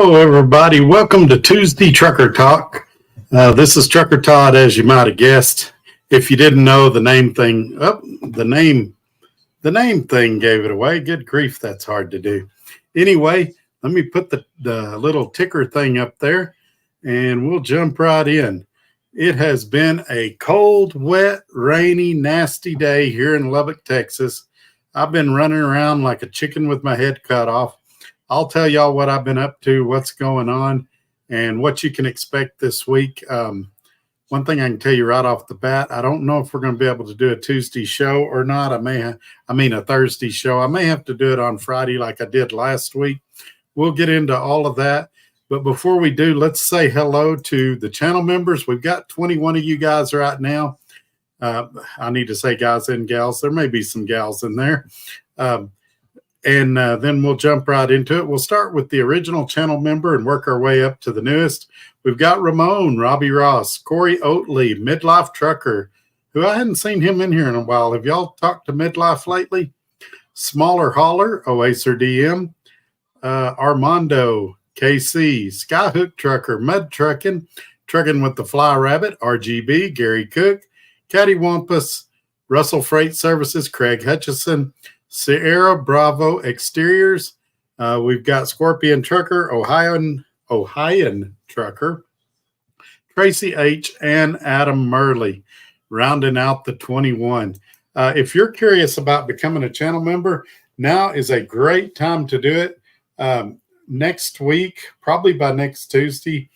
Hello, everybody. Welcome to Tuesday Trucker Talk. This is Trucker Todd, as you might have guessed. If you didn't know, the name thing gave it away. Good grief, that's hard to do. Anyway, let me put the little ticker thing up there, and we'll jump right in. It has been a cold, wet, rainy, nasty day here in Lubbock, Texas. I've been running around like a chicken with my head cut off. I'll tell y'all what I've been up to, what's going on, and what you can expect this week. One thing I can tell you right off the bat, I don't know if we're going to be able to do a Tuesday show or not. A Thursday show. I may have to do it on Friday like I did last week. We'll get into all of that. But before we do, let's say hello to the channel members. We've got 21 of you guys right now. I need to say guys and gals. There may be some gals in there. And then we'll jump right into it. We'll start with the original channel member and work our way up to the newest. We've got Ramon, Robbie Ross, Corey Oatley, Midlife Trucker, who I hadn't seen him in here in a while. Have y'all talked to Midlife lately? Smaller Hauler, Oacer DM, Armando, KC, Skyhook Trucker, Mud Trucking, Trucking with the Fly Rabbit, RGB, Gary Cook, Caddy Wampus, Russell Freight Services, Craig Hutchison, Sierra Bravo Exteriors. We've got Scorpion Trucker, Ohioan Trucker, Tracy H, and Adam Murley, rounding out the 21. If you're curious about becoming a channel member, now is a great time to do it. Next week, probably by next Tuesday,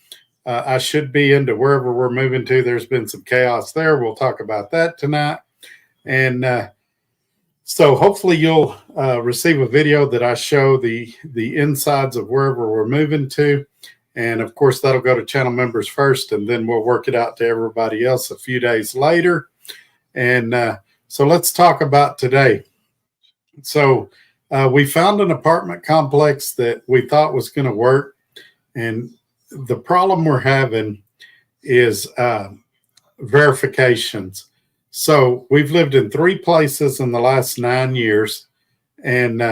I should be into wherever we're moving to. There's been some chaos there. We'll talk about that tonight. And so hopefully you'll receive a video that I show the insides of wherever we're moving to. And of course, that'll go to channel members first, and then we'll work it out to everybody else a few days later. And so let's talk about today. So we found an apartment complex that we thought was going to work. And the problem we're having is verifications. So we've lived in 3 places in the last 9 years, and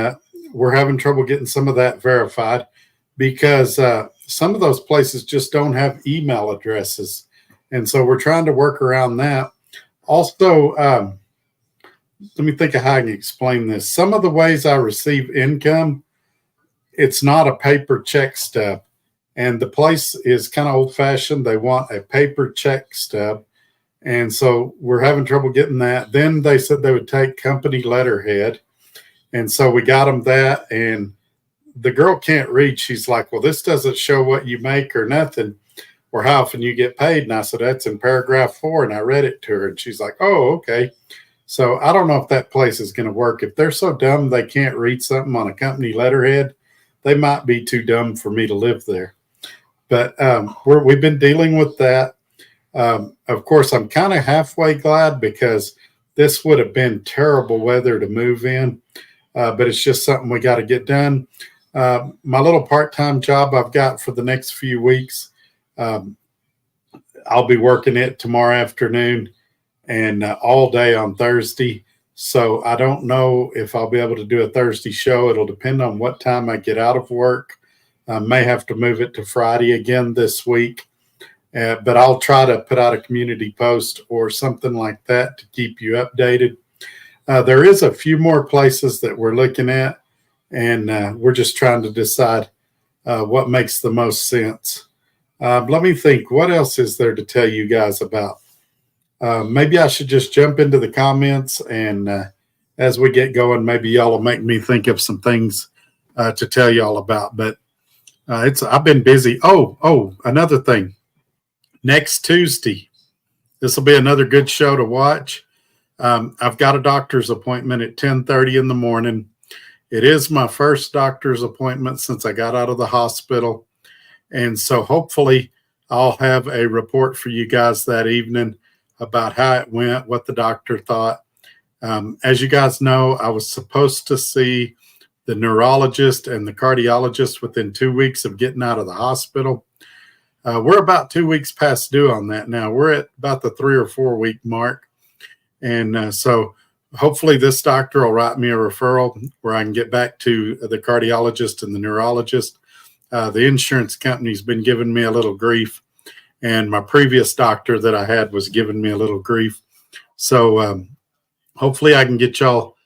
we're having trouble getting some of that verified because some of those places just don't have email addresses. And so we're trying to work around that. Also, let me think of how I can explain this. Some of the ways I receive income, it's not a paper check stub. And the place is kind of old-fashioned. They want a paper check stub. And so we're having trouble getting that. Then they said they would take company letterhead. And so we got them that. And the girl can't read. She's like, well, this doesn't show what you make or nothing or how often you get paid. And I said, that's in paragraph 4. And I read it to her. And she's like, oh, okay. So I don't know if that place is going to work. If they're so dumb they can't read something on a company letterhead, they might be too dumb for me to live there. But we've been dealing with that. Of course, I'm kind of halfway glad because this would have been terrible weather to move in, but it's just something we got to get done. My little part-time job I've got for the next few weeks, I'll be working it tomorrow afternoon and all day on Thursday. So I don't know if I'll be able to do a Thursday show. It'll depend on what time I get out of work. I may have to move it to Friday again this week. But I'll try to put out a community post or something like that to keep you updated. There is a few more places that we're looking at, and we're just trying to decide what makes the most sense. Let me think. What else is there to tell you guys about? Maybe I should just jump into the comments, and as we get going, maybe y'all will make me think of some things to tell y'all about. But I've been busy. Oh, another thing. Next Tuesday, this will be another good show to watch. I've got a doctor's appointment at 10:30 in the morning. It is my first doctor's appointment since I got out of the hospital. And so hopefully I'll have a report for you guys that evening about how it went, what the doctor thought. As you guys know, I was supposed to see the neurologist and the cardiologist within 2 weeks of getting out of the hospital. We're about 2 weeks past due on that now. We're at about the 3 or 4 week mark. And so hopefully this doctor will write me a referral where I can get back to the cardiologist and the neurologist. The insurance company's been giving me a little grief, and my previous doctor that I had was giving me a little grief. So hopefully I can get y'all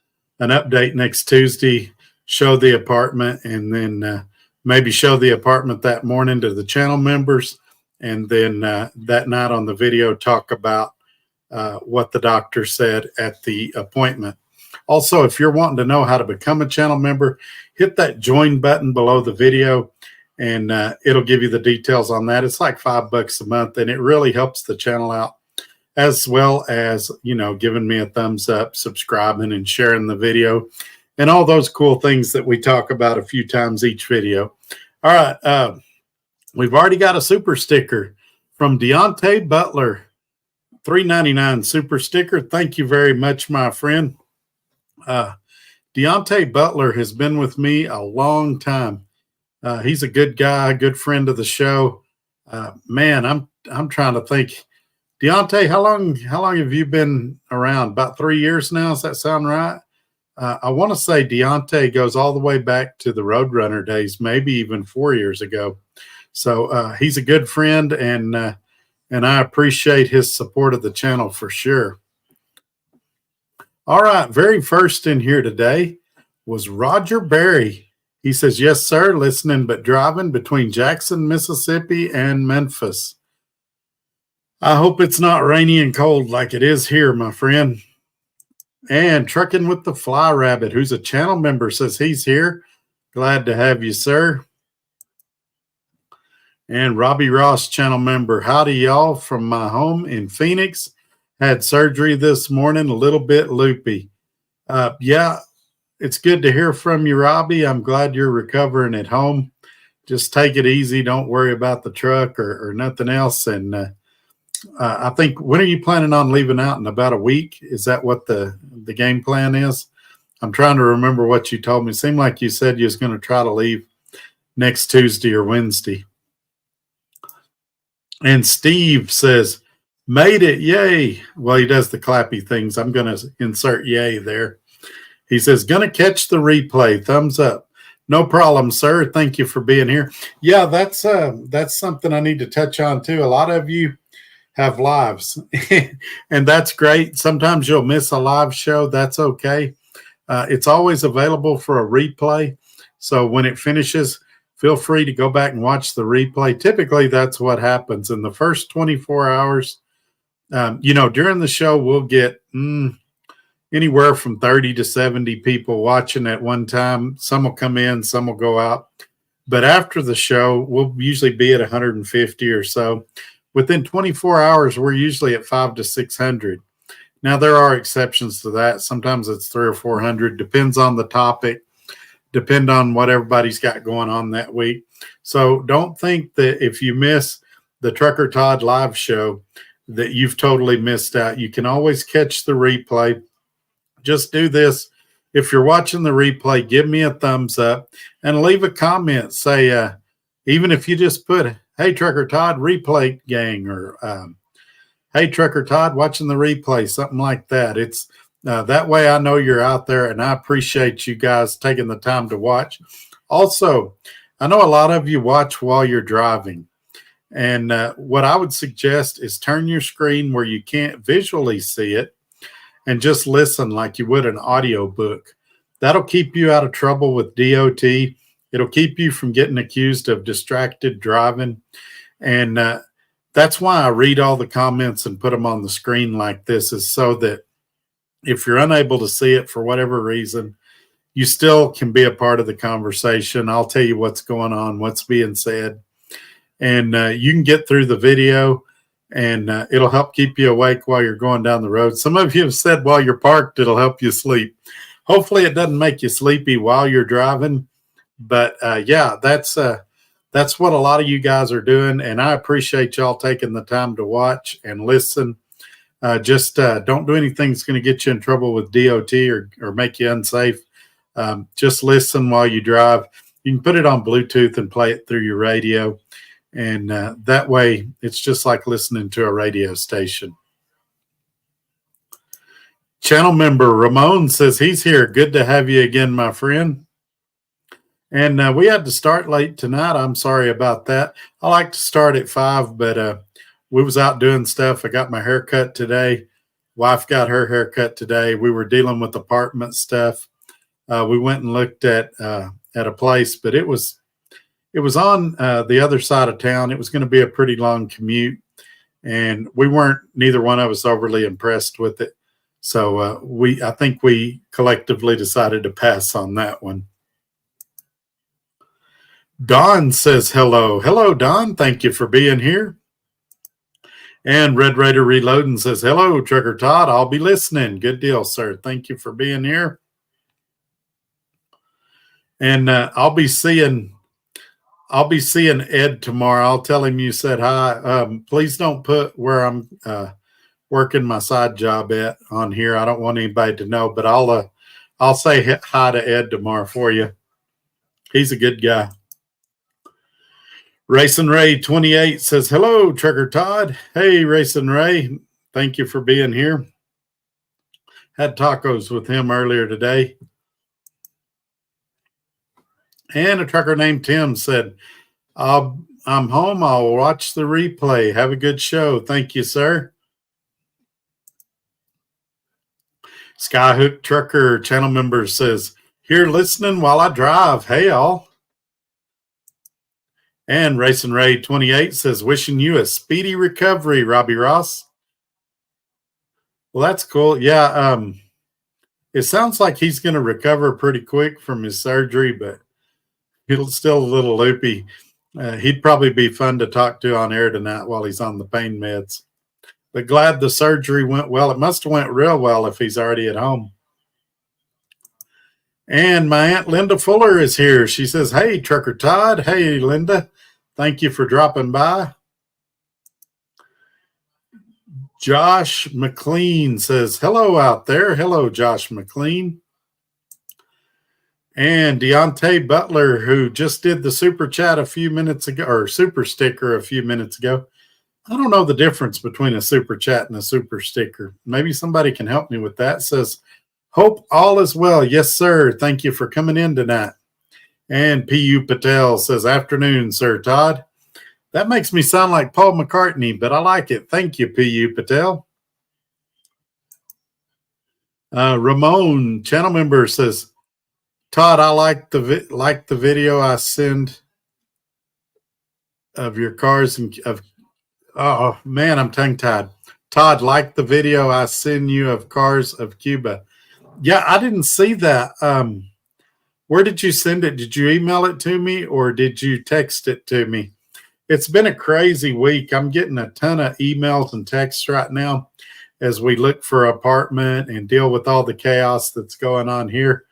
an update next Tuesday, show the apartment, and then maybe show the apartment that morning to the channel members, and then that night on the video talk about what the doctor said at the appointment. Also, if you're wanting to know how to become a channel member, hit that join button below the video, and it'll give you the details on that. It's like $5 a month, and it really helps the channel out, as well as, you know, giving me a thumbs up, subscribing, and sharing the video, and all those cool things that we talk about a few times each video. All right, we've already got a super sticker from Deontay Butler, $3.99 super sticker. Thank you very much, my friend. Deontay Butler has been with me a long time. He's a good guy, a good friend of the show. Man, I'm trying to think. Deontay, how long have you been around? About 3 years now. Does that sound right? I want to say Deontay goes all the way back to the Roadrunner days, maybe even 4 years ago. So he's a good friend, and I appreciate his support of the channel for sure. All right, very first in here today was Roger Berry. He says, yes, sir, listening but driving between Jackson, Mississippi and Memphis. I hope it's not rainy and cold like it is here, my friend. And Trucking with the Fly Rabbit, who's a channel member, says he's here. Glad to have you, sir. And Robbie Ross, channel member, howdy, y'all, from my home in Phoenix. Had surgery this morning, a little bit loopy. Yeah, it's good to hear from you, Robbie. I'm glad you're recovering at home. Just take it easy. Don't worry about the truck or nothing else. And I think, when are you planning on leaving out? In about a week? Is that what the game plan is? I'm trying to remember what you told me. It seemed like you said you was going to try to leave next Tuesday or Wednesday. And Steve says, made it, yay. Well, he does the clappy things. I'm going to insert yay there. He says, going to catch the replay. Thumbs up. No problem, sir. Thank you for being here. Yeah, that's something I need to touch on too. A lot of you have lives, and that's great. Sometimes you'll miss a live show. That's okay. It's always available for a replay. So when it finishes, feel free to go back and watch the replay. Typically, that's what happens in the first 24 hours. You know, during the show, we'll get anywhere from 30 to 70 people watching at one time. Some will come in, some will go out. But after the show, we'll usually be at 150 or so. Within 24 hours, we're usually at 500 to 600. Now, there are exceptions to that. Sometimes it's 300 or 400. Depends on the topic. Depend on what everybody's got going on that week. So don't think that if you miss the Trucker Todd live show that you've totally missed out. You can always catch the replay. Just do this. If you're watching the replay, give me a thumbs up and leave a comment. Say, even if you just put, hey, Trucker Todd, replay gang, or hey, Trucker Todd, watching the replay, something like that. It's that way I know you're out there, and I appreciate you guys taking the time to watch. Also, I know a lot of you watch while you're driving, and what I would suggest is turn your screen where you can't visually see it and just listen like you would an audio book. That'll keep you out of trouble with DOT. It'll keep you from getting accused of distracted driving. And that's why I read all the comments and put them on the screen like this, is so that if you're unable to see it for whatever reason, you still can be a part of the conversation. I'll tell you what's going on, what's being said. And you can get through the video, and it'll help keep you awake while you're going down the road. Some of you have said while you're parked, it'll help you sleep. Hopefully it doesn't make you sleepy while you're driving. But yeah, that's what a lot of you guys are doing, and I appreciate y'all taking the time to watch and listen. Just don't do anything that's going to get you in trouble with DOT or make you unsafe. Just listen while you drive. You can put it on Bluetooth and play it through your radio, and that way it's just like listening to a radio station. Channel member Ramon says he's here. Good to have you again, my friend. And we had to start late tonight. I'm sorry about that. I like to start at 5, but we was out doing stuff. I got my hair cut today. Wife got her haircut today. We were dealing with apartment stuff. We went and looked at a place, but it was on the other side of town. It was going to be a pretty long commute, and we weren't, neither one of us, overly impressed with it. So I think we collectively decided to pass on that one. Don says hello. Hello, Don. Thank you for being here. And Red Raider Reloading says, hello, Trucker Todd. I'll be listening. Good deal, sir. Thank you for being here. And I'll be seeing Ed tomorrow. I'll tell him you said hi. Please don't put where I'm working my side job at on here. I don't want anybody to know, but I'll say hi to Ed tomorrow for you. He's a good guy. Racing Ray 28 says, hello, Trucker Todd. Hey, Racing Ray. Thank you for being here. Had tacos with him earlier today. And a trucker named Tim said, I'm home. I'll watch the replay. Have a good show. Thank you, sir. Skyhook Trucker channel member says, here listening while I drive. Hey, all. And Racing Ray 28 says, wishing you a speedy recovery, Robbie Ross. Well, that's cool. Yeah, it sounds like he's going to recover pretty quick from his surgery, but he's still a little loopy. He'd probably be fun to talk to on air tonight while he's on the pain meds. But glad the surgery went well. It must have went real well if he's already at home. And my Aunt Linda Fuller is here. She says, hey, Trucker Todd. Hey, Linda. Thank you for dropping by. Josh McLean says, hello out there. Hello, Josh McLean. And Deontay Butler, who just did the super chat a few minutes ago, or super sticker a few minutes ago. I don't know the difference between a super chat and a super sticker. Maybe somebody can help me with that. Says, hope all is well. Yes, sir. Thank you for coming in tonight. And P.U. Patel says, afternoon, Sir Todd. That makes me sound like Paul McCartney, but I like it. Thank you, P.U. Patel. Ramon, channel member, says, Todd, I like the video I send of your cars and of. Oh man, I'm tongue tied. Todd, like the video I send you of cars of Cuba. Yeah, I didn't see that. Where did you send it? Did you email it to me or did you text it to me? It's been a crazy week. I'm getting a ton of emails and texts right now as we look for an apartment and deal with all the chaos that's going on here.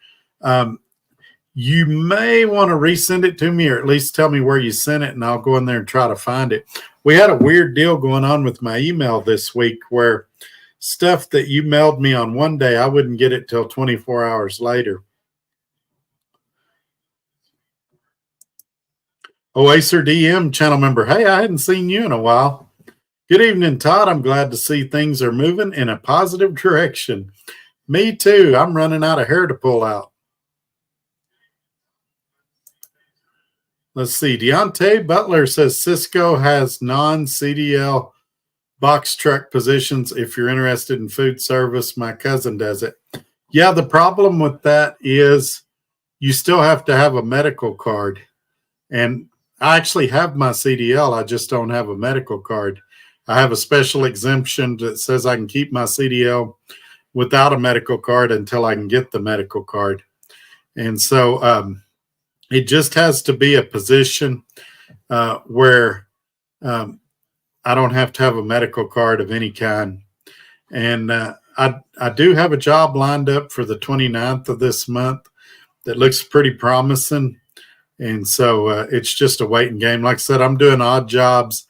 You may want to resend it to me or at least tell me where you sent it and I'll go in there and try to find it. We had a weird deal going on with my email this week where stuff that you mailed me on one day, I wouldn't get it till 24 hours later. Oaser DM channel member, hey, I hadn't seen you in a while. Good evening, Todd. I'm glad to see things are moving in a positive direction. Me too. I'm running out of hair to pull out. Let's see. Deontay Butler says Cisco has non-CDL box truck positions if you're interested in food service. My cousin does it. Yeah, the problem with that is you still have to have a medical card. And I actually have my CDL. I just don't have a medical card. I have a special exemption that says I can keep my CDL without a medical card until I can get the medical card. And so it just has to be a position where I don't have to have a medical card of any kind. And I do have a job lined up for the 29th of this month that looks pretty promising. And so it's just a waiting game. Like I said, I'm doing odd jobs.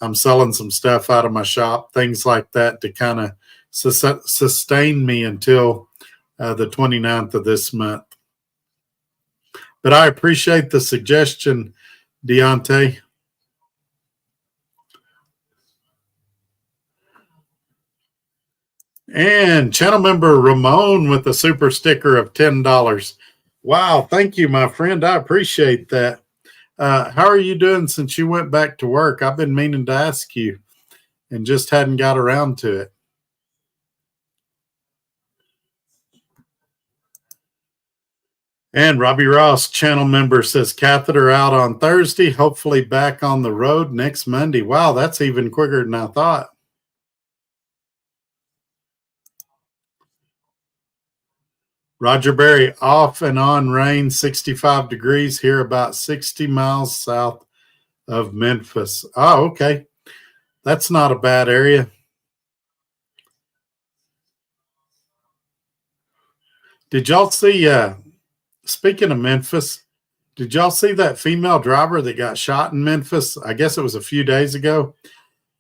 I'm selling some stuff out of my shop, things like that to kind of sustain me until the 29th of this month. But I appreciate the suggestion, Deontay. And channel member Ramon with a super sticker of $10. Wow, thank you, my friend. I appreciate that. How are you doing since you went back to work? I've been meaning to ask you and just hadn't got around to it. And Robbie Ross, channel member, says catheter out on Thursday, hopefully back on the road next Monday. Wow, that's even quicker than I thought. Roger Berry, off and on rain, 65 degrees here, about 60 miles south of Memphis. Oh, okay. That's not a bad area. Did y'all see, speaking of Memphis, did y'all see that female driver that got shot in Memphis? I guess it was a few days ago.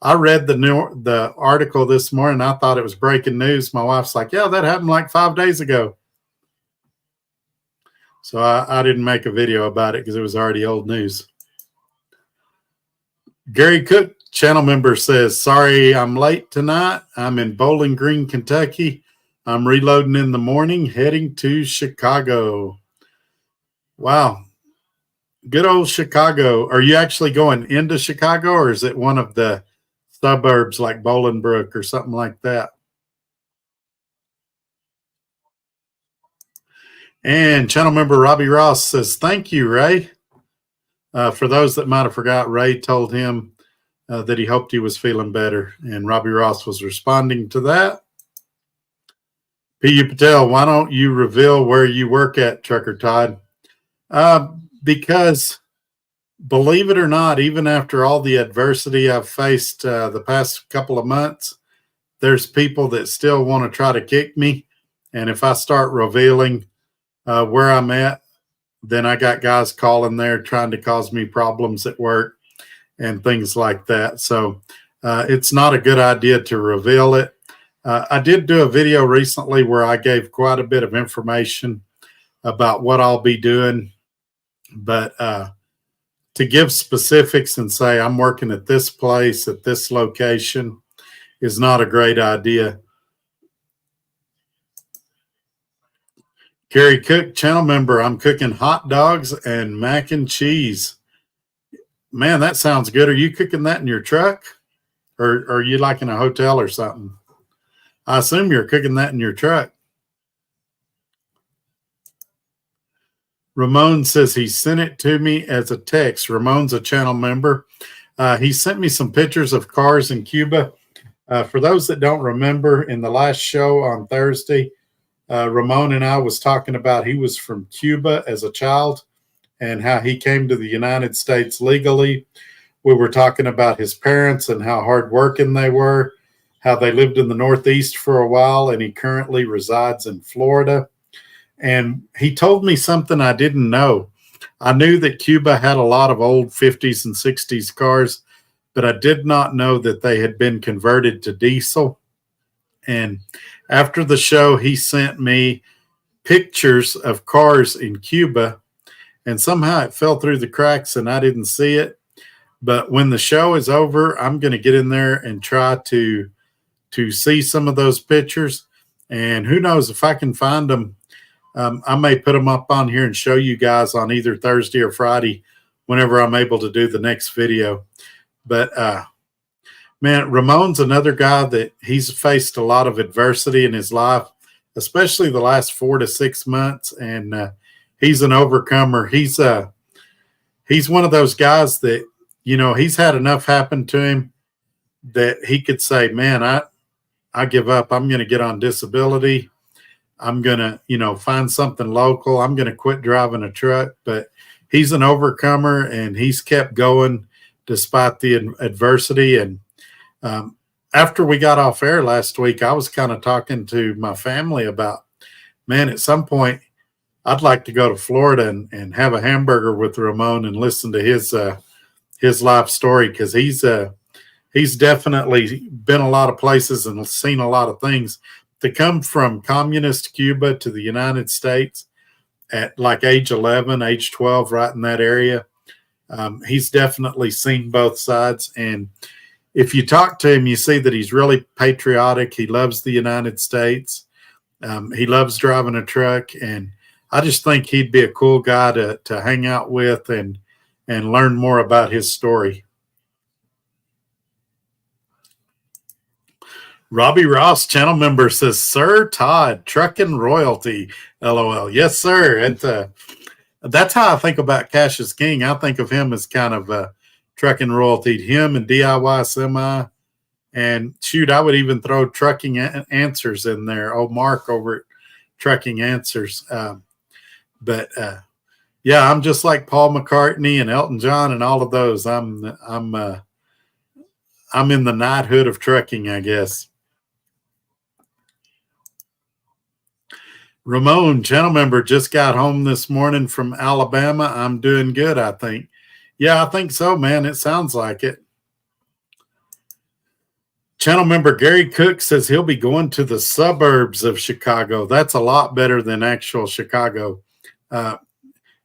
I read the article this morning. I thought it was breaking news. My wife's like, "Yeah, that happened like 5 days ago." So I didn't make a video about it because it was already old news. Gary Cook, channel member, says, "Sorry, I'm late tonight. I'm in Bowling Green, Kentucky. I'm reloading in the morning, heading to Chicago." Wow, good old Chicago. Are you actually going into Chicago, or is it one of the suburbs like Bolingbrook or something like that? And channel member Robbie Ross says, "Thank you, Ray." For those that might have forgot, Ray told him that he hoped he was feeling better, and Robbie Ross was responding to that. P.U. Patel, why don't you reveal where you work at, Trucker Todd? Because believe it or not, even after all the adversity I've faced the past couple of months, there's people that still want to try to kick me. And if I start revealing where I'm at, then I got guys calling there trying to cause me problems at work and things like that. So it's not a good idea to reveal it. I did do a video recently where I gave quite a bit of information about what I'll be doing, but to give specifics and say I'm working at this place, at this location, is not a great idea. Gary Cook, channel member, I'm cooking hot dogs and mac and cheese. Man, that sounds good. Are you cooking that in your truck? Or are you like in a hotel or something? I assume you're cooking that in your truck. Ramon says he sent it to me as a text. Ramon's a channel member. He sent me some pictures of cars in Cuba. For those that don't remember, in the last show on Thursday, Ramon and I was talking about he was from Cuba as a child and how he came to the United States legally. We were talking about his parents and how hardworking they were, how they lived in the Northeast for a while, and he currently resides in Florida. And he told me something I didn't know. I knew that Cuba had a lot of old 50s and 60s cars, but I did not know that they had been converted to diesel. And after the show, he sent me pictures of cars in Cuba, and somehow it fell through the cracks and I didn't see it. But when the show is over, I'm going to get in there and try to see some of those pictures. And who knows, if I can find them, I may put them up on here and show you guys on either Thursday or Friday whenever I'm able to do the next video. But man, Ramon's another guy that he's faced a lot of adversity in his life, especially the last 4 to 6 months. And he's an overcomer. He's one of those guys that, you know, he's had enough happen to him that he could say, man, I give up. I'm going to get on disability. I'm going to, you know, find something local. I'm going to quit driving a truck. But he's an overcomer and he's kept going despite the adversity. And after we got off air last week, I was kind of talking to my family about, man, at some point, I'd like to go to Florida and have a hamburger with Ramon and listen to his life story, because he's definitely been a lot of places and seen a lot of things. To come from communist Cuba to the United States at like age 11, age 12, right in that area, he's definitely seen both sides. And if you talk to him, you see that he's really patriotic. He loves the United States. He loves driving a truck. And I just think he'd be a cool guy to hang out with and learn more about his story. Robbie Ross, channel member, says, Sir Todd, trucking royalty. LOL. Yes, sir. That's how I think about Cash is King. I think of him as kind of trucking royalty. Him and DIY Semi. And shoot, I would even throw Trucking Answers in there. Oh, Mark over at Trucking Answers. But yeah, I'm just like Paul McCartney and Elton John and all of those. I'm in the knighthood of trucking, I guess. Ramon, channel member, just got home this morning from Alabama. I'm doing good, I think. Yeah, I think so, man. It sounds like it. Channel member Gary Cook says he'll be going to the suburbs of Chicago. That's a lot better than actual Chicago.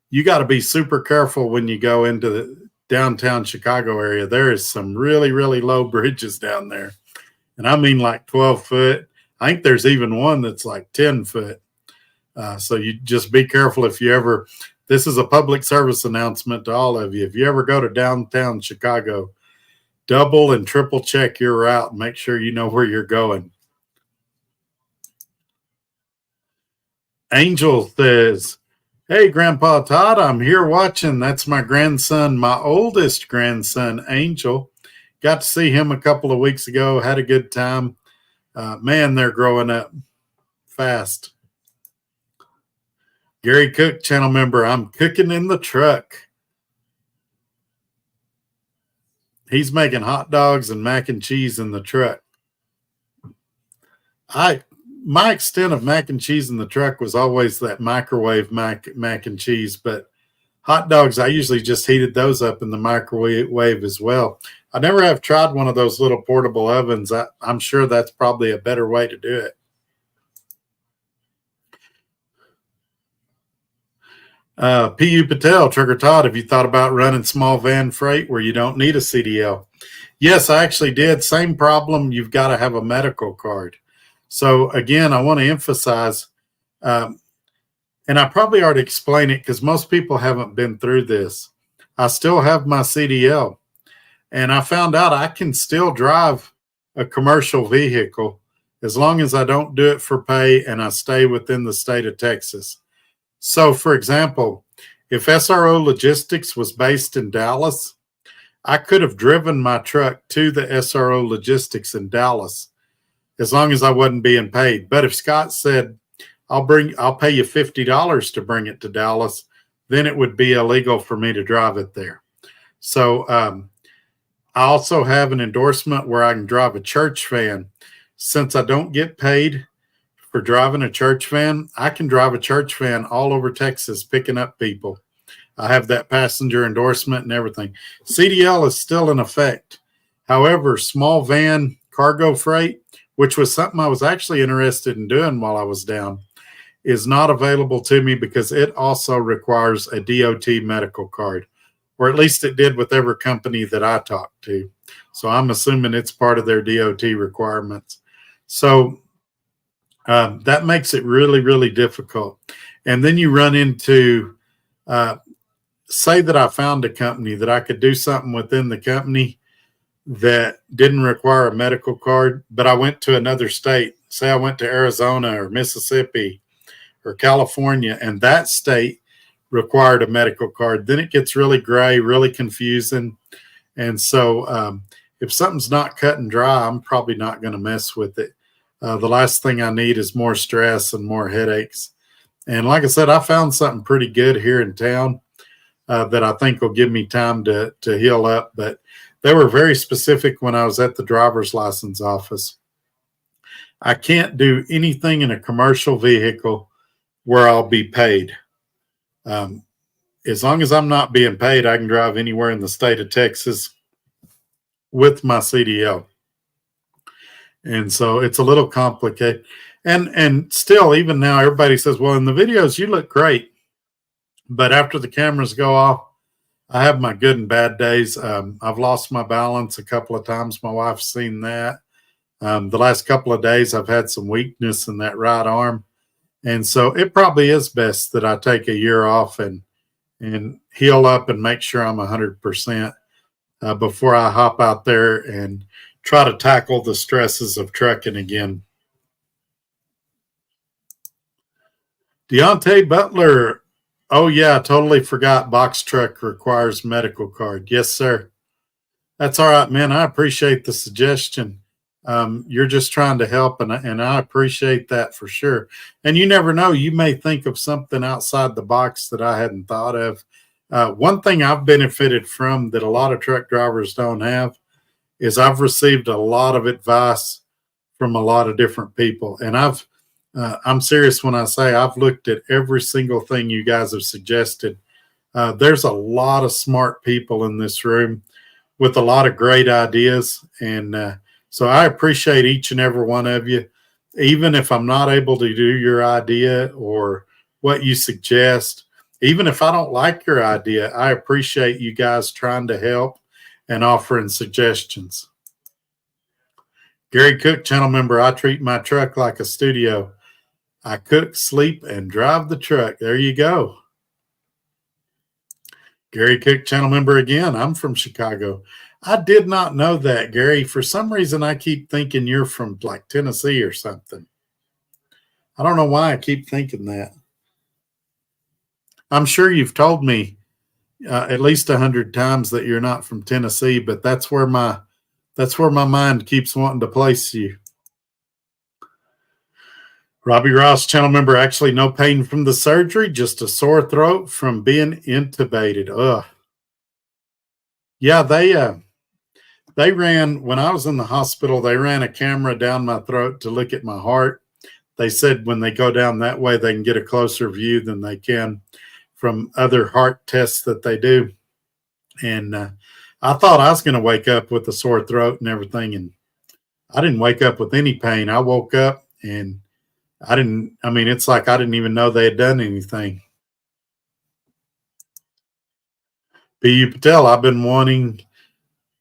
You got to be super careful when you go into the downtown Chicago area. There is some really, really low bridges down there. And I mean like 12 foot. I think there's even one that's like 10 foot. So you just be careful if you ever, this is a public service announcement to all of you. If you ever go to downtown Chicago, double and triple check your route and make sure you know where you're going. Angel says, hey, Grandpa Todd, I'm here watching. That's my grandson, my oldest grandson, Angel. Got to see him a couple of weeks ago. Had a good time. Man, they're growing up fast. Gary Cook, channel member, I'm cooking in the truck. He's making hot dogs and mac and cheese in the truck. My extent of mac and cheese in the truck was always that microwave mac and cheese, but hot dogs, I usually just heated those up in the microwave as well. I never have tried one of those little portable ovens. I'm sure that's probably a better way to do it. P.U. Patel, Trucker Todd, have you thought about running small van freight where you don't need a CDL? Yes, I actually did. Same problem. You've got to have a medical card. So again, I want to emphasize, and I probably already explained it because most people haven't been through this. I still have my CDL, and I found out I can still drive a commercial vehicle as long as I don't do it for pay and I stay within the state of Texas. So, for example, if SRO Logistics was based in Dallas, I could have driven my truck to the SRO Logistics in Dallas as long as I wasn't being paid. But if Scott said, I'll pay you $50 to bring it to Dallas, then it would be illegal for me to drive it there. So I also have an endorsement where I can drive a church van. Since I don't get paid for driving a church van, I can drive a church van all over Texas picking up people. I have that passenger endorsement and everything. CDL is still in effect. However, small van cargo freight, which was something I was actually interested in doing while I was down, is not available to me because it also requires a DOT medical card, or at least it did with every company that I talked to. So I'm assuming it's part of their DOT requirements. So that makes it really, really difficult. And then you run into, say that I found a company that I could do something within the company that didn't require a medical card, but I went to another state. Say I went to Arizona or Mississippi or California, and that state required a medical card. Then it gets really gray, really confusing. And so if something's not cut and dry, I'm probably not going to mess with it. The last thing I need is more stress and more headaches. And like I said, I found something pretty good here in town that I think will give me time to heal up. But they were very specific when I was at the driver's license office. I can't do anything in a commercial vehicle where I'll be paid. As long as I'm not being paid, I can drive anywhere in the state of Texas with my CDL. And so it's a little complicated. And still, even now, everybody says, well, in the videos, you look great. But after the cameras go off, I have my good and bad days. I've lost my balance a couple of times. My wife's seen that. The last couple of days, I've had some weakness in that right arm. And so it probably is best that I take a year off and heal up and make sure I'm 100% before I hop out there and try to tackle the stresses of trucking again. Deontay Butler. Oh, yeah, I totally forgot box truck requires medical card. Yes, sir. That's all right, man. I appreciate the suggestion. You're just trying to help, and I appreciate that for sure. And you never know, you may think of something outside the box that I hadn't thought of. One thing I've benefited from that a lot of truck drivers don't have is I've received a lot of advice from a lot of different people, and I'm serious when I say I've looked at every single thing you guys have suggested. There's a lot of smart people in this room with a lot of great ideas. And so I appreciate each and every one of you. Even if I'm not able to do your idea or what you suggest, even if I don't like your idea, I appreciate you guys trying to help and offering suggestions. Gary Cook, channel member, I treat my truck like a studio. I cook, sleep, and drive the truck. There you go. Gary Cook, channel member again. I'm from Chicago. I did not know that, Gary. For some reason, I keep thinking you're from like Tennessee or something. I don't know why I keep thinking that. I'm sure you've told me at least 100 times that you're not from Tennessee, but that's where my mind keeps wanting to place you. Robbie Ross, channel member, actually no pain from the surgery, just a sore throat from being intubated. Ugh. Yeah, they ran, when I was in the hospital, they ran a camera down my throat to look at my heart. They said when they go down that way, they can get a closer view than they can from other heart tests that they do. And I thought I was going to wake up with a sore throat and everything. And I didn't wake up with any pain. I woke up and it's like I didn't even know they had done anything. B.U. Patel, I've been wanting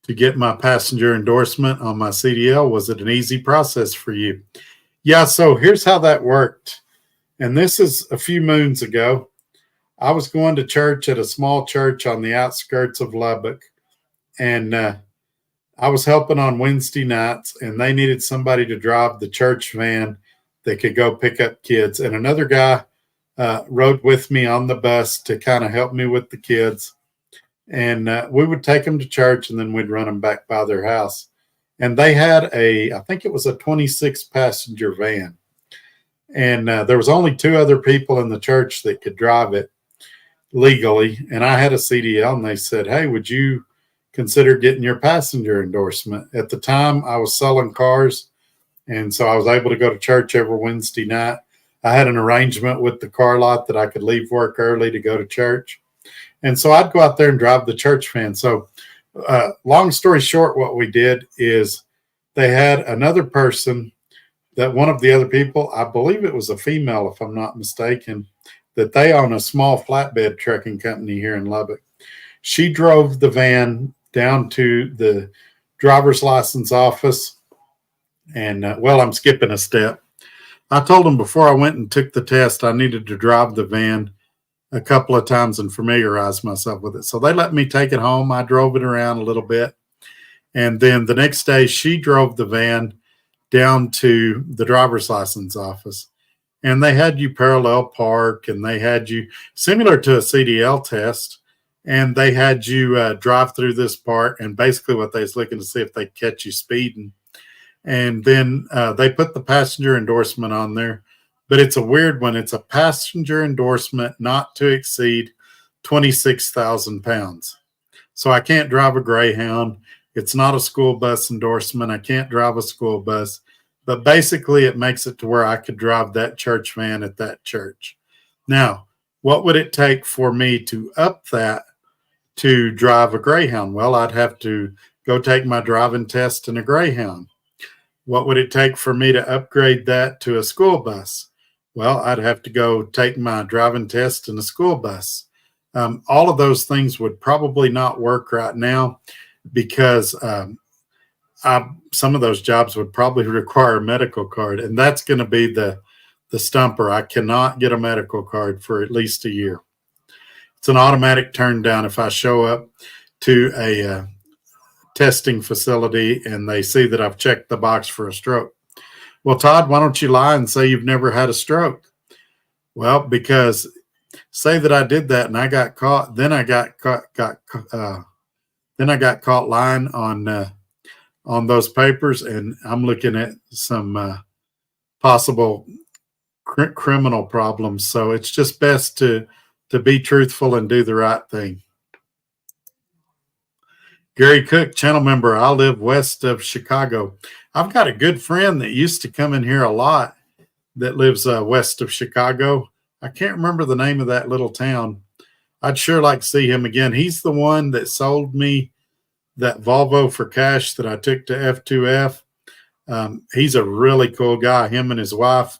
to get my passenger endorsement on my CDL. Was it an easy process for you? Yeah, so here's how that worked. And this is a few moons ago. I was going to church at a small church on the outskirts of Lubbock. And I was helping on Wednesday nights, and they needed somebody to drive the church van that could go pick up kids. And another guy rode with me on the bus to kind of help me with the kids. And we would take them to church, and then we'd run them back by their house. And they had I think it was a 26 passenger van. And there was only 2 other people in the church that could drive it legally. And I had a CDL, and they said, hey, would you consider getting your passenger endorsement? At the time, I was selling cars. And so I was able to go to church every Wednesday night. I had an arrangement with the car lot that I could leave work early to go to church. And so I'd go out there and drive the church van. So long story short, what we did is they had another person that one of the other people, I believe it was a female, if I'm not mistaken, that they own a small flatbed trucking company here in Lubbock. She drove the van down to the driver's license office. And I'm skipping a step. I told them before I went and took the test, I needed to drive the van a couple of times and familiarize myself with it. So they let me take it home. I drove it around a little bit. And then the next day, she drove the van down to the driver's license office. And they had you parallel park, and they had you similar to a CDL test. And they had you drive through this part. And basically what they was looking to see if they catch you speeding. And then they put the passenger endorsement on there. But it's a weird one. It's a passenger endorsement not to exceed 26,000 pounds. So I can't drive a Greyhound. It's not a school bus endorsement. I can't drive a school bus. But basically, it makes it to where I could drive that church van at that church. Now, what would it take for me to up that to drive a Greyhound? Well, I'd have to go take my driving test in a Greyhound. What would it take for me to upgrade that to a school bus? Well, I'd have to go take my driving test in a school bus. All of those things would probably not work right now because some of those jobs would probably require a medical card, and that's going to be the the stumper. I cannot get a medical card for at least a year. It's an automatic turn down if I show up to a testing facility and they see that I've checked the box for a stroke. Well, Todd, why don't you lie and say you've never had a stroke? Well, because say that I did that and I got caught, then I got caught lying on those papers, and I'm looking at some possible criminal problems. So it's just best to be truthful and do the right thing. Gary Cook, channel member, I live west of Chicago. I've got a good friend that used to come in here a lot that lives west of Chicago. I can't remember the name of that little town. I'd sure like to see him again. He's the one that sold me that Volvo for cash that I took to F2F. He's a really cool guy, him and his wife.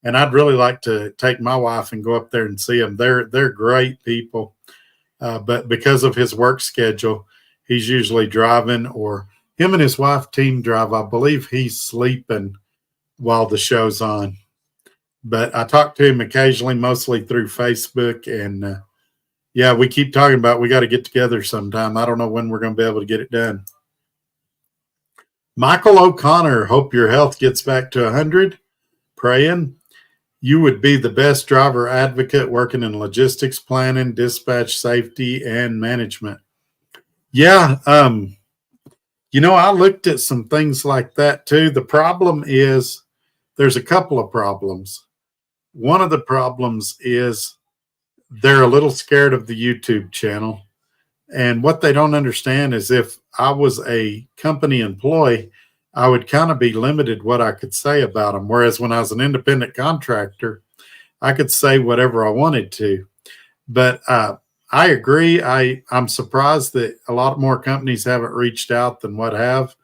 And I'd really like to take my wife and go up there and see them. They're great people. But because of his work schedule, he's usually driving, or him and his wife team drive. I believe he's sleeping while the show's on. But I talk to him occasionally, mostly through Facebook. And yeah, we keep talking about we got to get together sometime. I don't know when we're going to be able to get it done. Michael O'Connor, hope your health gets back to 100. Praying. You would be the best driver advocate working in logistics planning, dispatch, safety, and management. Yeah, I looked at some things like that too. The problem is there's a couple of problems. One of the problems is they're a little scared of the YouTube channel. And what they don't understand is if I was a company employee, I would kind of be limited what I could say about them. Whereas when I was an independent contractor, I could say whatever I wanted to. But I agree. I'm surprised that a lot more companies haven't reached out than what have.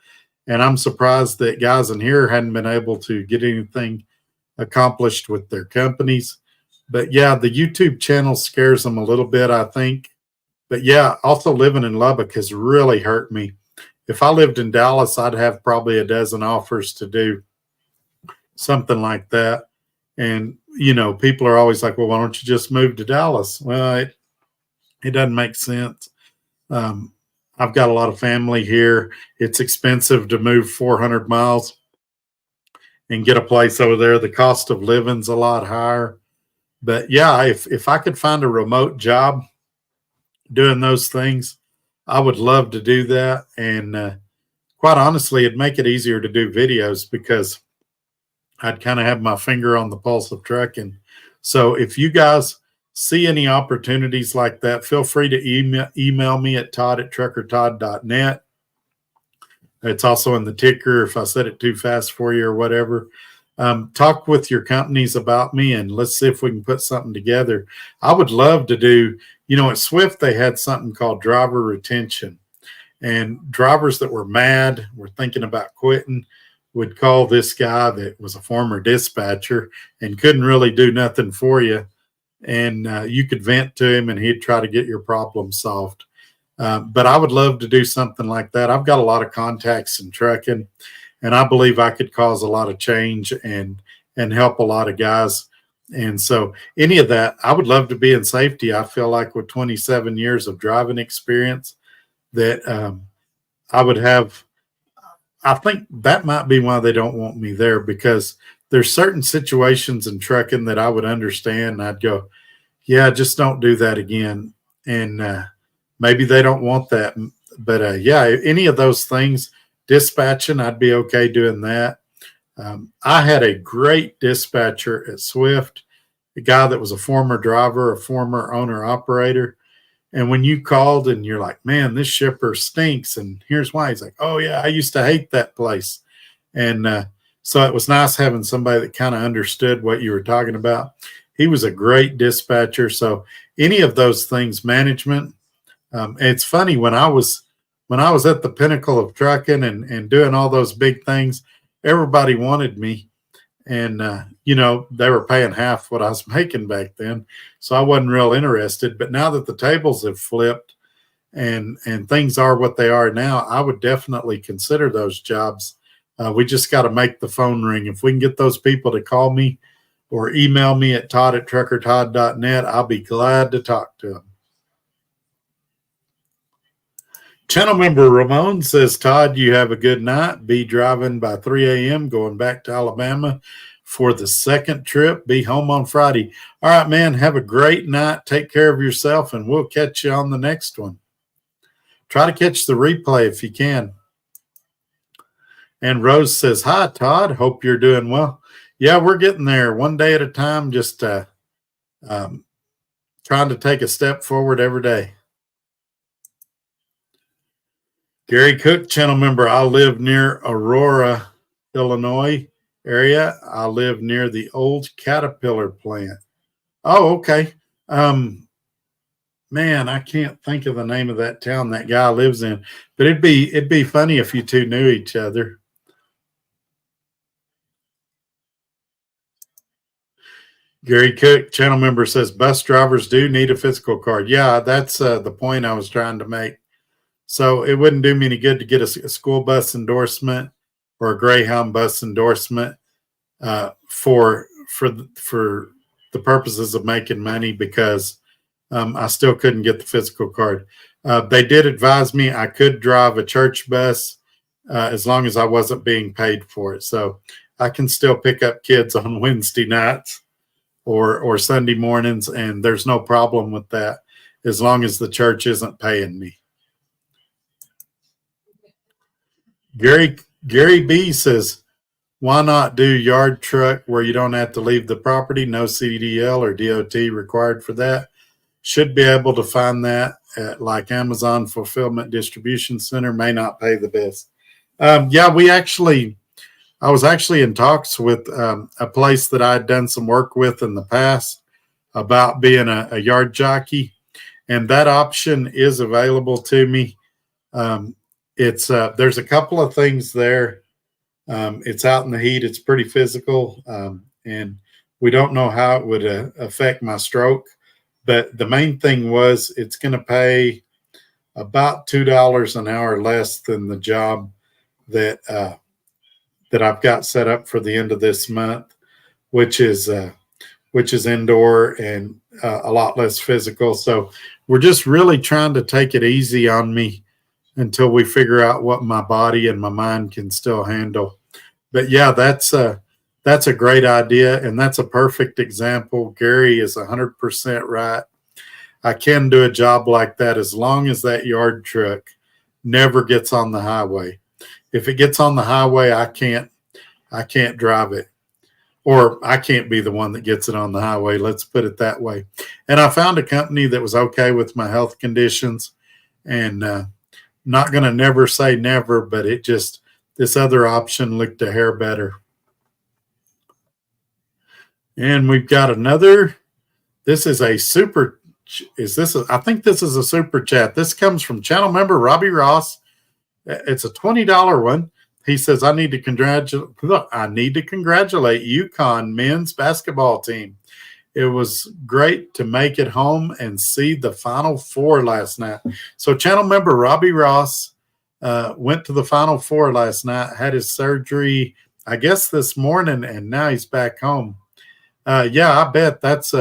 And I'm surprised that guys in here hadn't been able to get anything accomplished with their companies. But yeah, the YouTube channel scares them a little bit, I think. But yeah, also living in Lubbock has really hurt me. If I lived in Dallas, I'd have probably a dozen offers to do something like that. And, people are always like, well, why don't you just move to Dallas? Well, it doesn't make sense. I've got a lot of family here. It's expensive to move 400 miles and get a place over there. The cost of living's a lot higher. But yeah, if I could find a remote job doing those things, I would love to do that. And quite honestly, it'd make it easier to do videos because I'd kind of have my finger on the pulse of trucking. So if you guys see any opportunities like that, feel free to email me at todd@truckertodd.net. It's also in the ticker if I said it too fast for you or whatever. Talk with your companies about me and let's see if we can put something together. I would love to do, at Swift, they had something called driver retention, and drivers that were mad, were thinking about quitting, would call this guy that was a former dispatcher and couldn't really do nothing for you. And you could vent to him and he'd try to get your problem solved. But I would love to do something like that. I've got a lot of contacts in trucking, and I believe I could cause a lot of change and help a lot of guys. And so any of that, I would love to be in safety. I feel like with 27 years of driving experience that I would have. I think that might be why they don't want me there, because there's certain situations in trucking that I would understand. And I'd go, yeah, just don't do that again. And maybe they don't want that. But yeah, any of those things, dispatching, I'd be okay doing that. I had a great dispatcher at Swift, a guy that was a former driver, a former owner operator. And when you called and you're like, man, this shipper stinks, and here's why. He's like, oh, yeah, I used to hate that place. And so it was nice having somebody that kind of understood what you were talking about. He was a great dispatcher. So any of those things, management. It's funny, when I was at the pinnacle of trucking and doing all those big things, everybody wanted me. And, they were paying half what I was making back then. So I wasn't real interested. But now that the tables have flipped and things are what they are now, I would definitely consider those jobs. We just got to make the phone ring. If we can get those people to call me, or email me at todd@truckertodd.net. I'll be glad to talk to them. Channel member Ramon says, Todd, you have a good night. Be driving by 3 a.m. going back to Alabama for the second trip. Be home on Friday. All right, man. Have a great night. Take care of yourself, and we'll catch you on the next one. Try to catch the replay if you can. And Rose says, hi, Todd. Hope you're doing well. Yeah, we're getting there one day at a time, just trying to take a step forward every day. Gary Cook, channel member, I live near Aurora, Illinois area. I live near the old Caterpillar plant. Oh, okay. Man, I can't think of the name of that town that guy lives in, but it'd be funny if you two knew each other. Gary Cook, channel member, says bus drivers do need a physical card. Yeah, that's the point I was trying to make. So it wouldn't do me any good to get a school bus endorsement or a Greyhound bus endorsement for the purposes of making money, because I still couldn't get the physical card. They did advise me I could drive a church bus as long as I wasn't being paid for it. So I can still pick up kids on Wednesday nights or Sunday mornings, and there's no problem with that as long as the church isn't paying me. Gary B says, why not do yard truck where you don't have to leave the property? No CDL or DOT required for that. Should be able to find that at like Amazon Fulfillment Distribution Center. May not pay the best. Yeah, I was actually in talks with a place that I'd done some work with in the past about being a yard jockey, and that option is available to me. There's a couple of things there. It's out in the heat. It's pretty physical, and we don't know how it would affect my stroke. But the main thing was it's going to pay about $2 an hour less than the job that I've got set up for the end of this month, which is indoor and a lot less physical. So we're just really trying to take it easy on me until we figure out what my body and my mind can still handle. But yeah, that's a great idea, and that's a perfect example. Gary is 100% right. I can do a job like that as long as that yard truck never gets on the highway. If it gets on the highway, I can't drive it, or I can't be the one that gets it on the highway. Let's put it that way. And I found a company that was okay with my health conditions, and not going to never say never, but this other option looked a hair better. And we've got another. This is a super. I think this is a super chat. This comes from channel member Robbie Ross. It's a $20 one. He says, I need to congratulate UConn men's basketball team. It was great to make it home and see the Final Four last night. So channel member Robbie Ross went to the Final Four last night, had his surgery, I guess, this morning, and now he's back home. Yeah, I bet that's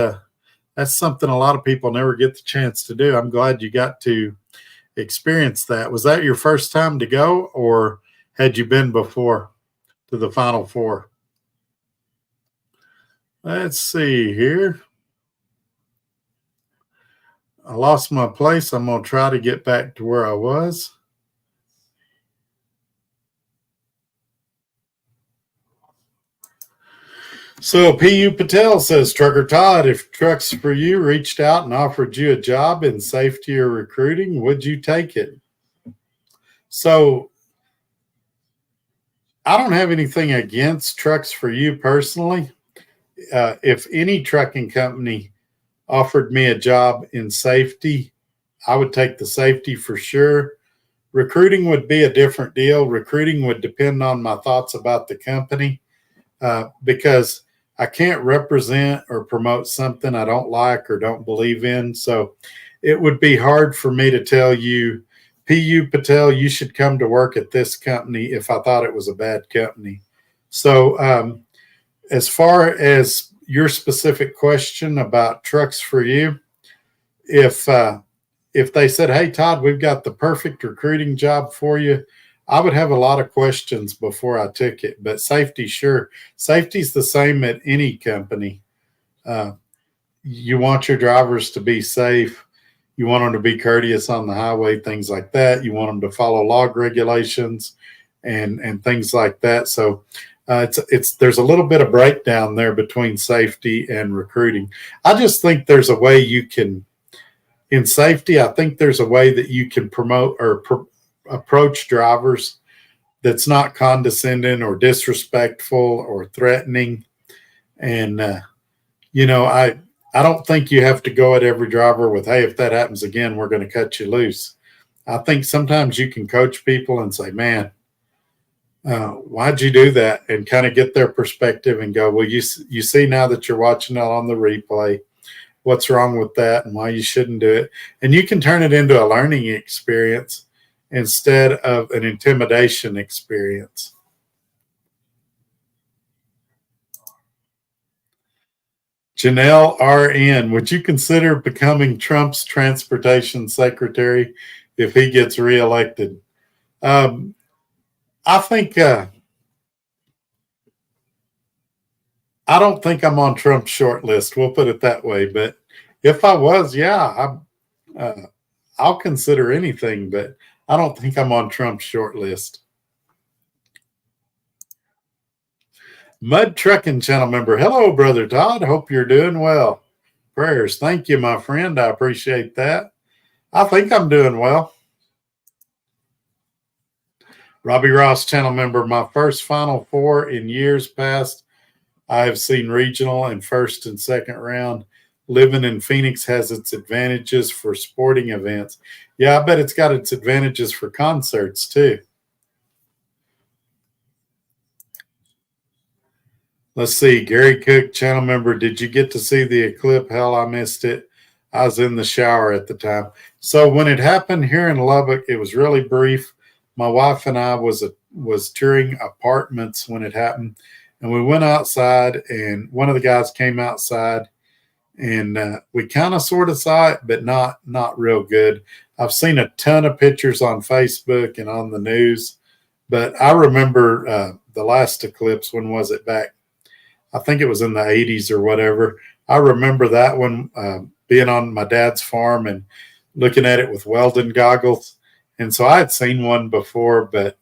something a lot of people never get the chance to do. I'm glad you got to experience that. Was that your first time to go, or had you been before to the Final Four? Let's see here. I lost my place. I'm going to try to get back to where I was. So P.U. Patel says, Trucker Todd, if Trucks for You reached out and offered you a job in safety or recruiting, would you take it? So I don't have anything against Trucks for You personally. If any trucking company offered me a job in safety, I would take the safety for sure. Recruiting would be a different deal. Recruiting would depend on my thoughts about the company, because I can't represent or promote something I don't like or don't believe in. So it would be hard for me to tell you, P.U. Patel, you should come to work at this company if I thought it was a bad company. So as far as your specific question about trucks for you, if they said, "Hey Todd, we've got the perfect recruiting job for you," I would have a lot of questions before I took it. But safety, sure, safety's the same at any company. Uh, you want your drivers to be safe. You want them to be courteous on the highway, things like that. You want them to follow log regulations and things like that. So it's there's a little bit of breakdown there between safety and recruiting. I just think there's a way you can, in safety, I think there's a way that you can promote or approach drivers that's not condescending or disrespectful or threatening. And I don't think you have to go at every driver with, "Hey, if that happens again, we're going to cut you loose." I think sometimes you can coach people and say, "Man, why'd you do that?" And kind of get their perspective and go, "Well, you see now that you're watching it on the replay, what's wrong with that and why you shouldn't do it." And you can turn it into a learning experience instead of an intimidation experience. Janelle RN, would you consider becoming Trump's transportation secretary if he gets reelected? I think I don't think I'm on Trump's short list. We'll put it that way. But if I was, yeah, I'll consider anything. But I don't think I'm on Trump's short list. Mud Trucking Channel member, hello, Brother Todd. Hope you're doing well. Prayers. Thank you, my friend. I appreciate that. I think I'm doing well. Robbie Ross Channel member, my first Final Four in years past. I have seen regional and first and second round. Living in Phoenix has its advantages for sporting events. Yeah, I bet it's got its advantages for concerts too. Let's see. Gary Cook, channel member, did you get to see the eclipse? Hell, I missed it. I was in the shower at the time. So when it happened here in Lubbock, it was really brief. My wife and I was touring apartments when it happened, and we went outside, and one of the guys came outside, and we kind of sort of saw it, but not real good. I've seen a ton of pictures on Facebook and on the news, but I remember the last eclipse. When was it back? I think it was in the 80s or whatever. I remember that one being on my dad's farm and looking at it with Weldon goggles. And so I had seen one before, but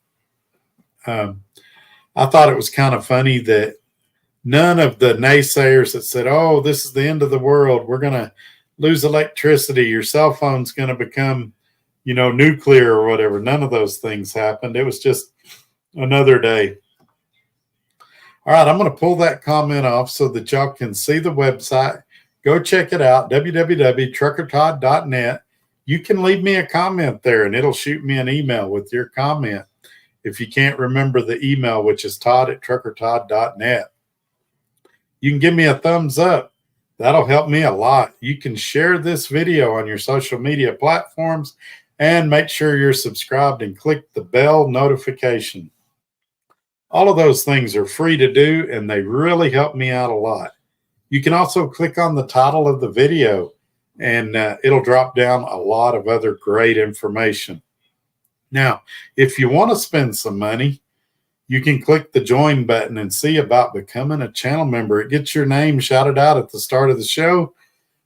I thought it was kind of funny that none of the naysayers that said, "Oh, this is the end of the world. We're going to lose electricity. Your cell phone's going to become, nuclear or whatever." None of those things happened. It was just another day. All right, I'm going to pull that comment off so that y'all can see the website. Go check it out, www.truckertodd.net. You can leave me a comment there, and it'll shoot me an email with your comment if you can't remember the email, which is todd@truckertodd.net. You can give me a thumbs up. That'll help me a lot. You can share this video on your social media platforms and make sure you're subscribed and click the bell notification. All of those things are free to do, and they really help me out a lot. You can also click on the title of the video, and it'll drop down a lot of other great information. Now, if you want to spend some money, you can click the join button and see about becoming a channel member. It gets your name shouted out at the start of the show,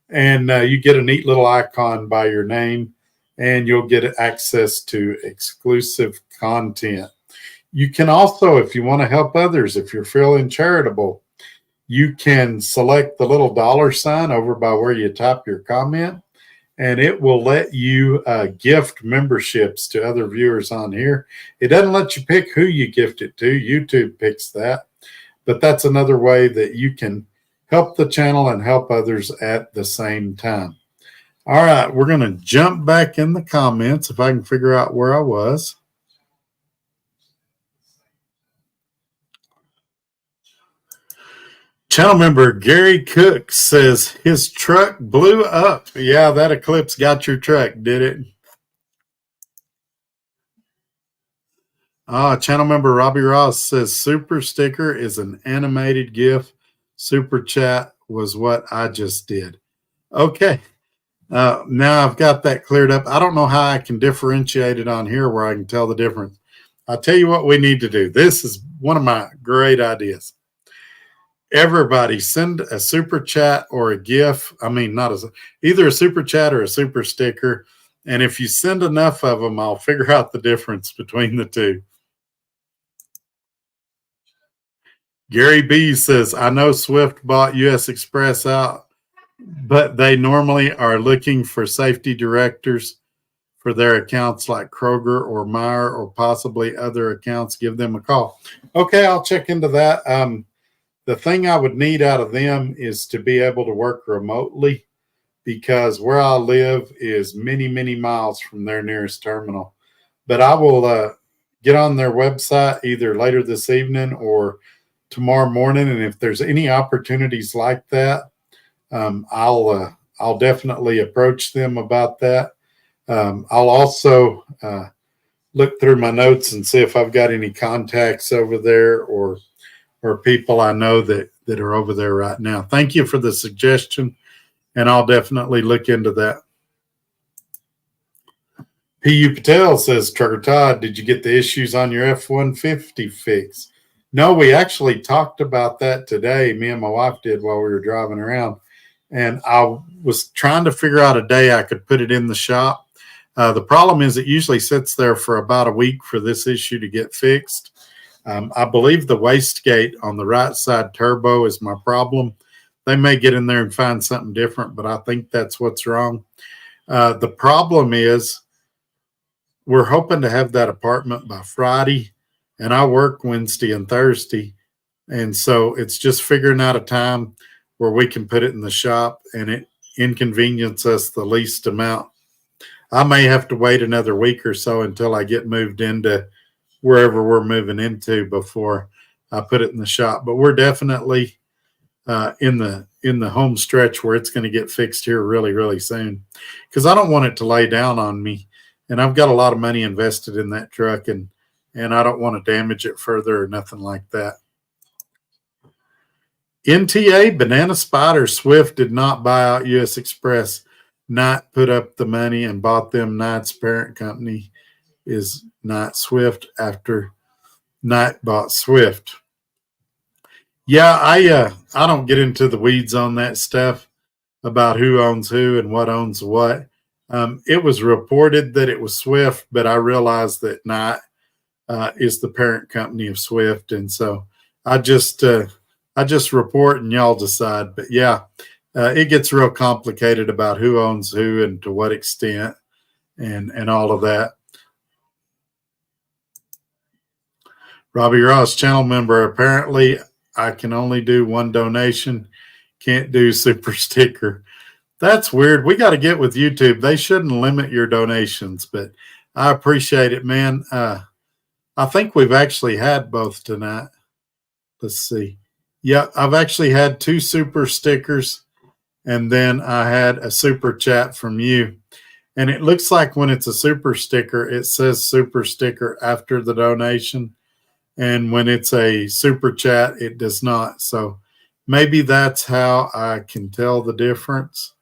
and you get a neat little icon by your name, and you'll get access to exclusive content. You can also, if you want to help others, if you're feeling charitable, you can select the little $sign over by where you type your comment, and it will let you gift memberships to other viewers on here. It doesn't let you pick who you gift it to. YouTube picks that. But that's another way that you can help the channel and help others at the same time. All right, we're going to jump back in the comments if I can figure out where I was. Channel member Gary Cook says his truck blew up. Yeah, that eclipse got your truck, did it? Channel member Robbie Ross says super sticker is an animated GIF Super chat was what I just did. Okay. Now I've got that cleared up. I don't know how I can differentiate it on here where I can tell the difference. I'll tell you what we need to do. This is one of my great ideas. Everybody send a super chat or a GIF. I mean, not as either a super chat or a super sticker. And if you send enough of them, I'll figure out the difference between the two. Gary B says, I know Swift bought US Express out, but they normally are looking for safety directors for their accounts like Kroger or Meijer or possibly other accounts. Give them a call. Okay, I'll check into that. The thing I would need out of them is to be able to work remotely because where I live is many, many miles from their nearest terminal. But I will get on their website either later this evening or tomorrow morning. And if there's any opportunities like that, I'll definitely approach them about that. I'll also look through my notes and see if I've got any contacts over there or people I know that are over there right now. Thank you for the suggestion, and I'll definitely look into that. P.U. Patel says, Trucker Todd, did you get the issues on your F-150 fixed? No, we actually talked about that today. Me and my wife did while we were driving around. And I was trying to figure out a day I could put it in the shop. The problem is it usually sits there for about a week for this issue to get fixed. I believe the wastegate on the right side turbo is my problem. They may get in there and find something different, but I think that's what's wrong. The problem is we're hoping to have that apartment by Friday, and I work Wednesday and Thursday. And so it's just figuring out a time where we can put it in the shop and it inconvenience us the least amount. I may have to wait another week or so until I get moved into wherever we're moving into before I put it in the shop. But we're definitely in the home stretch where it's going to get fixed here really, really soon because I don't want it to lay down on me. And I've got a lot of money invested in that truck and I don't want to damage it further or nothing like that. NTA, Banana Spider, Swift did not buy out US Express. Knight put up the money and bought them. Knight's parent company is Knight Swift after Knight bought Swift. Yeah, I don't get into the weeds on that stuff about who owns who and what owns what. It was reported that it was Swift, but I realized that Knight is the parent company of Swift, and so I just report and y'all decide. But yeah, it gets real complicated about who owns who and to what extent and all of that. Robbie Ross, channel member. Apparently, I can only do one donation. Can't do super sticker. That's weird. We got to get with YouTube. They shouldn't limit your donations, but I appreciate it, man. I think we've actually had both tonight. Let's see. Yeah, I've actually had 2 super stickers, and then I had a super chat from you. And it looks like when it's a super sticker, it says super sticker after the donation. And when it's a super chat, it does not. So maybe that's how I can tell the difference.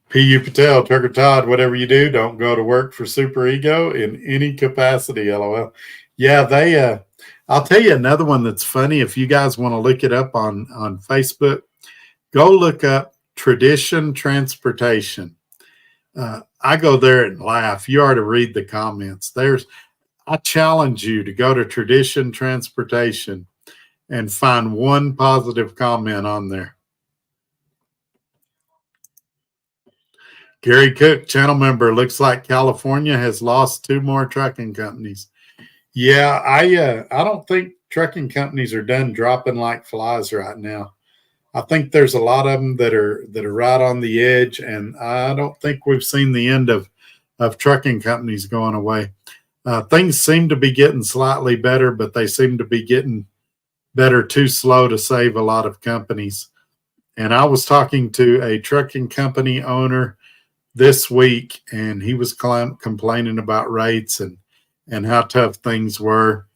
P.U. Patel, Trucker Todd, whatever you do, don't go to work for Super Ego in any capacity, LOL. Yeah, I'll tell you another one that's funny. If you guys want to look it up on Facebook, go look up Tradition Transportation. I go there and laugh. You ought to read the comments. I challenge you to go to Tradition Transportation and find one positive comment on there. Gary Cook, channel member, looks like California has lost 2 more trucking companies. Yeah, I don't think trucking companies are done dropping like flies right now. I think there's a lot of them that are right on the edge, and I don't think we've seen the end of trucking companies going away. Things seem to be getting slightly better, but they seem to be getting better too slow to save a lot of companies. And I was talking to a trucking company owner this week, and he was complaining about rates and how tough things were.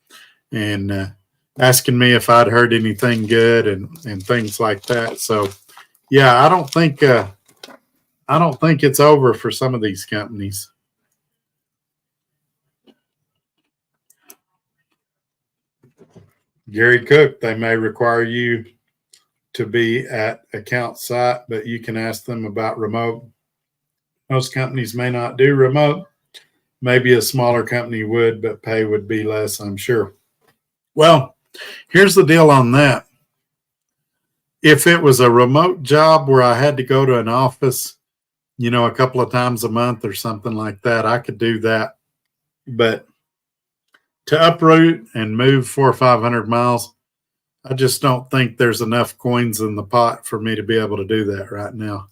and asking me if I'd heard anything good and things like that. So yeah, I don't think it's over for some of these companies. Gary Cook, they may require you to be at account site, but you can ask them about remote. Most companies may not do remote. Maybe a smaller company would, but pay would be less, I'm sure. Well, here's the deal on that. If it was a remote job where I had to go to an office, a couple of times a month or something like that, I could do that. But to uproot and move 400 or 500 miles, I just don't think there's enough coins in the pot for me to be able to do that right now.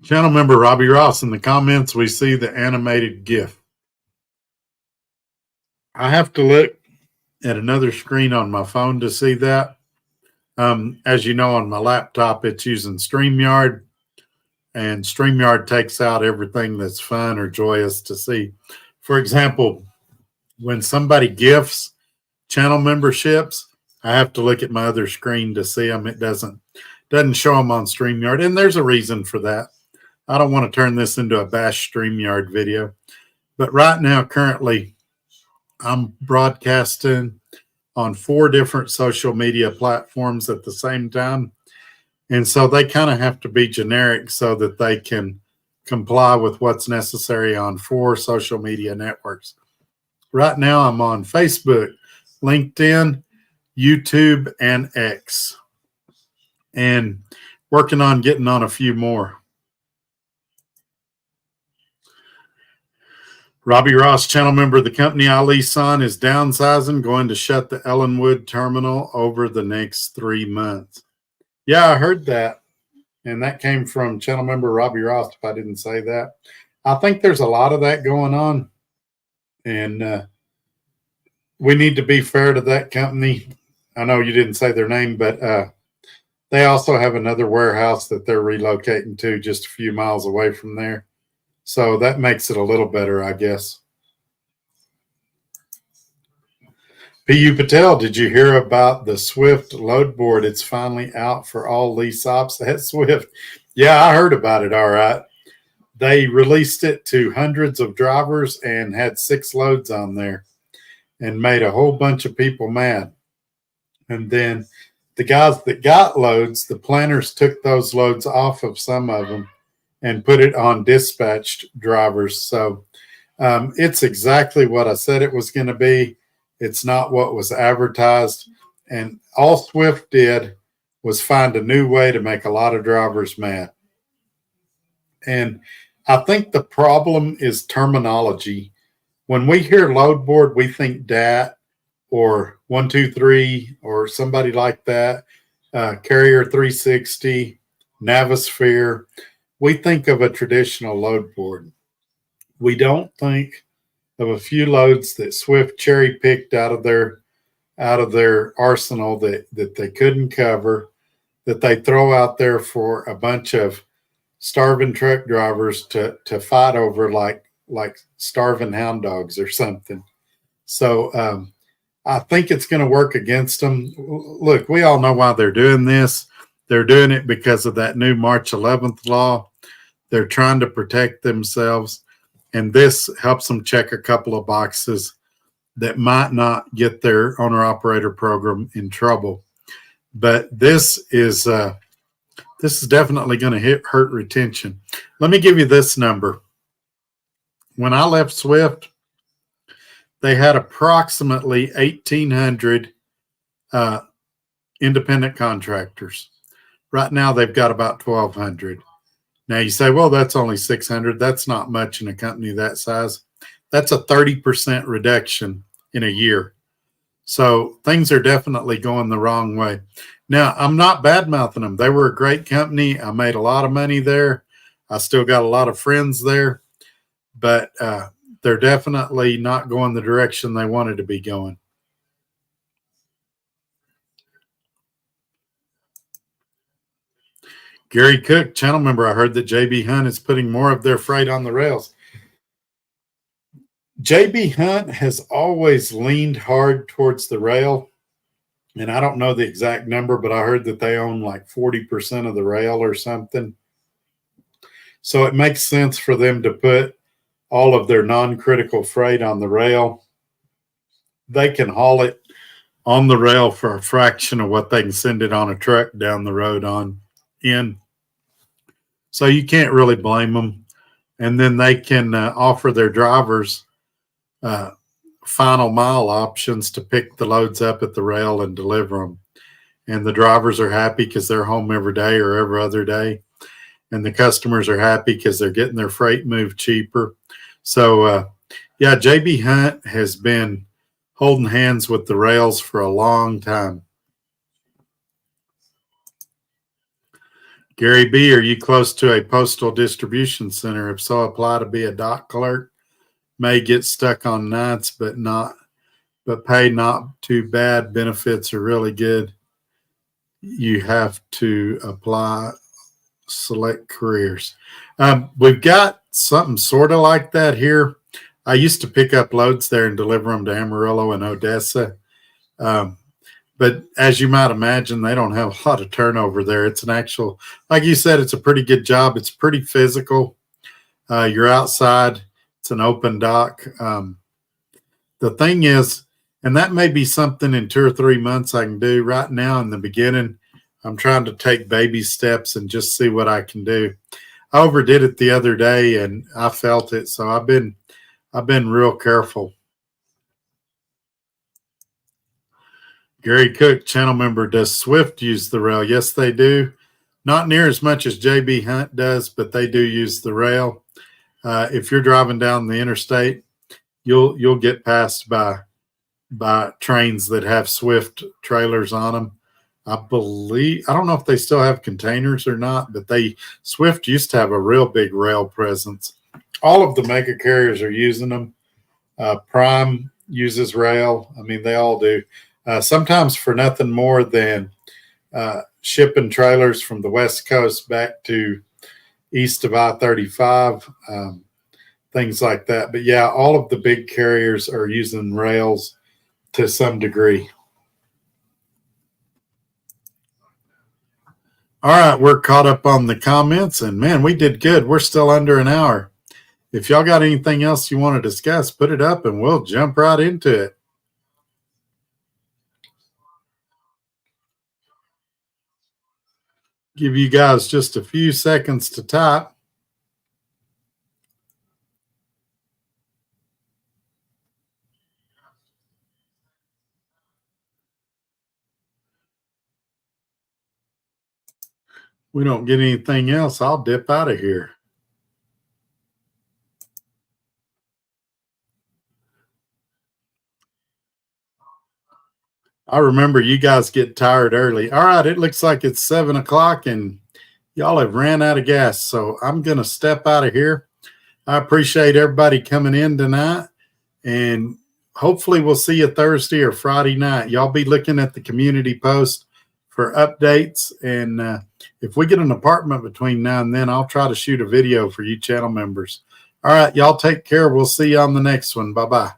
Channel member Robbie Ross, in the comments, we see the animated GIF. I have to look at another screen on my phone to see that. As you know, on my laptop, it's using StreamYard, and StreamYard takes out everything that's fun or joyous to see. For example, when somebody gifts channel memberships, I have to look at my other screen to see them. It doesn't show them on StreamYard, and there's a reason for that. I don't want to turn this into a bash StreamYard video, but right now, currently, I'm broadcasting on 4 different social media platforms at the same time. And so they kind of have to be generic so that they can comply with what's necessary on 4 social media networks. Right now, I'm on Facebook, LinkedIn, YouTube, and X, and working on getting on a few more. Robbie Ross, channel member of the company I lease on, is downsizing, going to shut the Ellenwood terminal over the next 3 months. Yeah, I heard that. And that came from channel member Robbie Ross, if I didn't say that. I think there's a lot of that going on. And we need to be fair to that company. I know you didn't say their name, but they also have another warehouse that they're relocating to just a few miles away from there. So that makes it a little better, I guess. P.U. Patel, did you hear about the Swift load board? It's finally out for all lease ops at Swift. Yeah, I heard about it. All right. They released it to hundreds of drivers and had 6 loads on there and made a whole bunch of people mad. And then the guys that got loads, the planners took those loads off of some of them and put it on dispatched drivers. So it's exactly what I said it was going to be. It's not what was advertised. And all Swift did was find a new way to make a lot of drivers mad. And I think the problem is terminology. When we hear load board, we think DAT or 123 or somebody like that, Carrier 360, Navisphere. We think of a traditional load board. We don't think of a few loads that Swift cherry picked out of their arsenal that they couldn't cover, that they throw out there for a bunch of starving truck drivers to fight over like starving hound dogs or something. So I think it's going to work against them. Look, we all know why they're doing this. They're doing it because of that new March 11th law. They're trying to protect themselves, and this helps them check a couple of boxes that might not get their owner-operator program in trouble. But this is definitely going to hurt retention. Let me give you this number. When I left Swift, they had approximately 1,800 independent contractors. Right now, they've got about 1,200. Now, you say, well, that's only 600. That's not much in a company that size. That's a 30% reduction in a year. So things are definitely going the wrong way. Now, I'm not bad-mouthing them. They were a great company. I made a lot of money there. I still got a lot of friends there, but they're definitely not going the direction they wanted to be going. Gary Cook, channel member, I heard that JB Hunt is putting more of their freight on the rails. JB Hunt has always leaned hard towards the rail, and I don't know the exact number, but I heard that they own like 40% of the rail or something. So it makes sense for them to put all of their non-critical freight on the rail. They can haul it on the rail for a fraction of what they can send it on a truck down the road in. So you can't really blame them. And then they can offer their drivers final mile options to pick the loads up at the rail and deliver them. And the drivers are happy because they're home every day or every other day. And the customers are happy because they're getting their freight moved cheaper. So, yeah, JB Hunt has been holding hands with the rails for a long time. Gary B., are you close to a postal distribution center? If so, apply to be a dock clerk. May get stuck on nights, but pay not too bad. Benefits are really good. You have to apply, select careers. We've got something sort of like that here. I used to pick up loads there and deliver them to Amarillo and Odessa. But as you might imagine, they don't have a lot of turnover there. It's an actual, like you said, it's a pretty good job. It's pretty physical. You're outside. It's an open dock. The thing is, and that may be something in 2 or 3 months I can do. Right now in the beginning, I'm trying to take baby steps and just see what I can do. I overdid it the other day and I felt it. So I've been real careful. Gary Cook, channel member, does Swift use the rail? Yes, they do. Not near as much as JB Hunt does, but they do use the rail. If you're driving down the interstate, you'll get passed by trains that have Swift trailers on them. I don't know if they still have containers or not, but Swift used to have a real big rail presence. All of the mega carriers are using them. Prime uses rail. I mean, they all do. Sometimes for nothing more than shipping trailers from the West Coast back to east of I-35, things like that. But yeah, all of the big carriers are using rails to some degree. All right, we're caught up on the comments, and man, we did good. We're still under an hour. If y'all got anything else you want to discuss, put it up and we'll jump right into it. Give you guys just a few seconds to type. We don't get anything else, I'll dip out of here. I remember you guys get tired early. All right, it looks like it's 7 o'clock and y'all have ran out of gas. So I'm going to step out of here. I appreciate everybody coming in tonight. And hopefully we'll see you Thursday or Friday night. Y'all be looking at the community post for updates. And if we get an apartment between now and then, I'll try to shoot a video for you channel members. All right, y'all take care. We'll see you on the next one. Bye-bye.